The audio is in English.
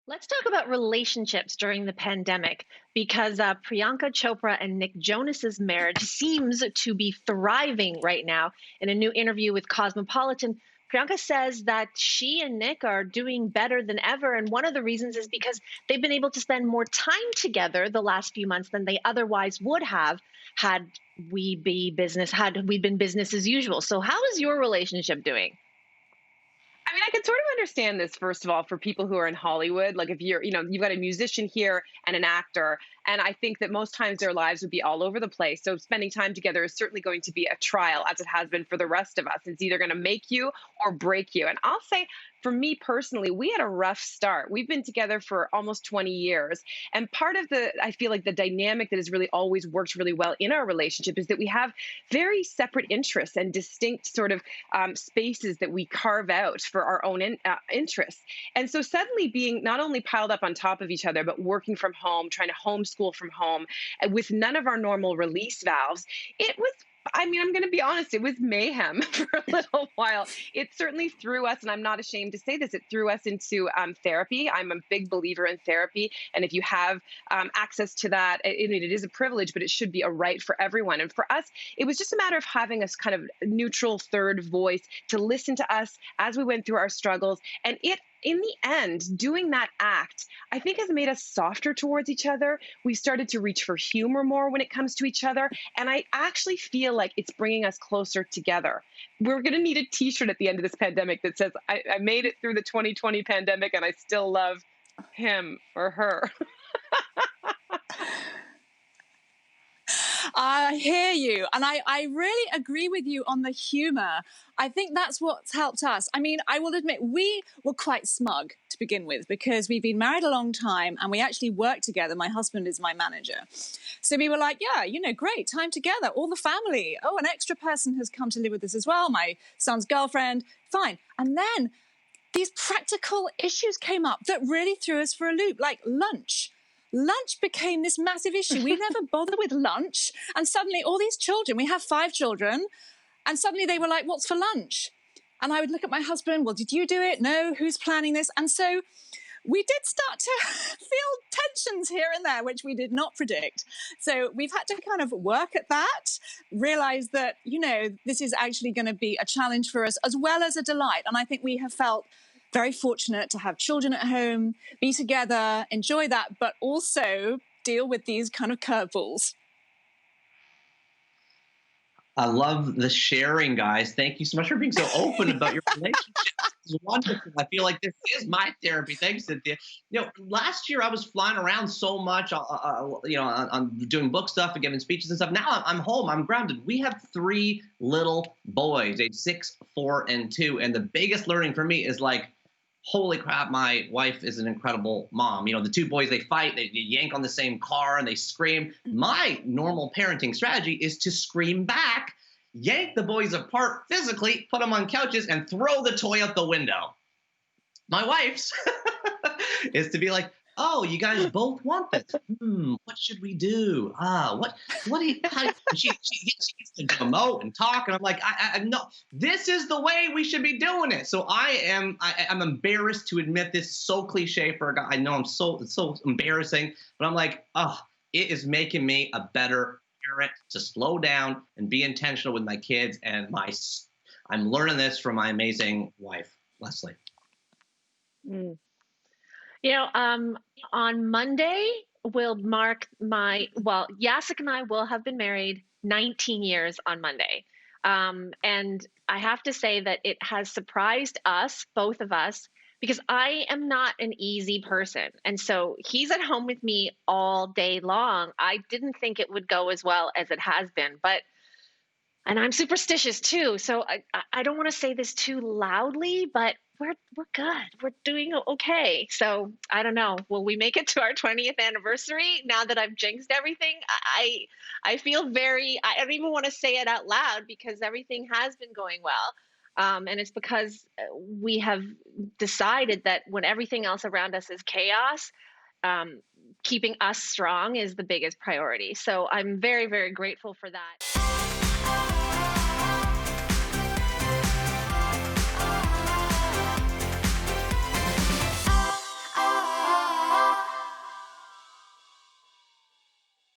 Let's talk about relationships during the pandemic because Priyanka Chopra and Nick Jonas's marriage seems to be thriving right now. In a new interview with Cosmopolitan, Priyanka says that she and Nick are doing better than ever. And one of the reasons is because they've been able to spend more time together the last few months than they otherwise would have had had we been business as usual. So how is your relationship doing? I mean, I can sort of understand this, first of all, for people who are in Hollywood. Like, if you've got a musician here and an actor, and I think that most times their lives would be all over the place. So spending time together is certainly going to be a trial, as it has been for the rest of us. It's either going to make you or break you. And I'll say, for me personally, we had a rough start. We've been together for almost 20 years. And part of I feel like the dynamic that has really always worked really well in our relationship is that we have very separate interests and distinct sort of spaces that we carve out for our own interests. And so suddenly being not only piled up on top of each other, but working from home, trying to homeschool from home, with none of our normal release valves, it was, I mean, I'm going to be honest, it was mayhem for a little while. It certainly threw us, and I'm not ashamed to say this, it threw us into therapy. I'm a big believer in therapy. And if you have access to that, it is a privilege, but it should be a right for everyone. And for us, it was just a matter of having a kind of neutral third voice to listen to us as we went through our struggles. And in the end, doing that act, I think has made us softer towards each other. We started to reach for humor more when it comes to each other. And I actually feel like it's bringing us closer together. We're going to need a t-shirt at the end of this pandemic that says, I made it through the 2020 pandemic and I still love him or her. I hear you. And I really agree with you on the humor. I think that's what's helped us. I mean, I will admit, we were quite smug to begin with because we've been married a long time and we actually work together. My husband is my manager. So we were like, yeah, great, time together, all the family. Oh, an extra person has come to live with us as well, my son's girlfriend. Fine. And then these practical issues came up that really threw us for a loop, like lunch. Lunch became this massive issue. We never bother with lunch. And suddenly all these children, we have 5 children, and suddenly they were like, what's for lunch? And I would look at my husband, well, did you do it? No, who's planning this? And so we did start to feel tensions here and there, which we did not predict. So we've had to kind of work at that, realize that, this is actually going to be a challenge for us as well as a delight. And I think we have felt very fortunate to have children at home, be together, enjoy that, but also deal with these kind of curveballs. I love the sharing, guys. Thank you so much for being so open about your relationship. This is wonderful. I feel like this is my therapy. Thanks, Cynthia. Last year I was flying around so much, on doing book stuff and giving speeches and stuff. Now I'm home. I'm grounded. We have 3 little boys, age 6, 4, and 2. And the biggest learning for me is like, holy crap, my wife is an incredible mom. The 2 boys, they fight, they yank on the same car and they scream. My normal parenting strategy is to scream back, yank the boys apart physically, put them on couches and throw the toy out the window. My wife's is to be like, oh, you guys both want this. What should we do? What do you, she gets to promote and talk. And I'm like, I no, this is the way we should be doing it. So I'm embarrassed to admit this, so cliche for a guy. I know it's so embarrassing, but I'm like, it is making me a better parent to slow down and be intentional with my kids. And I'm learning this from my amazing wife, Leslie. Mm. On Monday will mark Yasik and I will have been married 19 years on Monday. And I have to say that it has surprised us, both of us, because I am not an easy person. And so he's at home with me all day long. I didn't think it would go as well as it has been, and I'm superstitious too. So I don't want to say this too loudly, but we're good. We're doing okay. So I don't know. Will we make it to our 20th anniversary now that I've jinxed everything? I feel I don't even want to say it out loud because everything has been going well. And it's because we have decided that when everything else around us is chaos, keeping us strong is the biggest priority. So I'm very, very grateful for that.